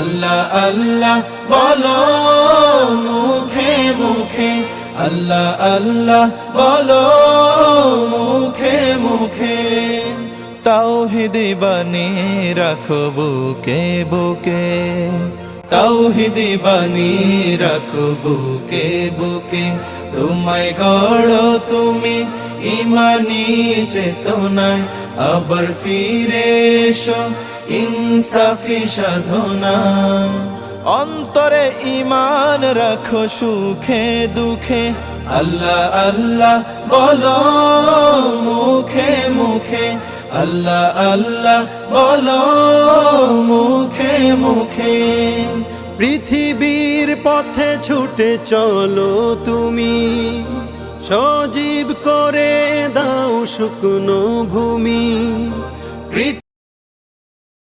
আল্লাহ আল্লাহ বলো মুখে মুখে, আল্লাহ আল্লাহ বলো মুখে মুখে। তাওহীদি বাণী রাখো বুকে বুকে, তাওহীদি বাণী রাখো বুকে বুকে। তোমায় গড়ো তুমি ইমানি চেতনায়, আবার ফিরে এসো ইনসাফি সাধনা। অন্তরে ঈমান রাখো সুখে দুঃখে, আল্লাহ আল্লাহ বলো মুখে মুখে, আল্লাহ আল্লাহ বলো মুখে মুখে। পৃথিবীর পথে ছুটে চলো তুমি, সজীব করে দাও শুকনো ভূমি।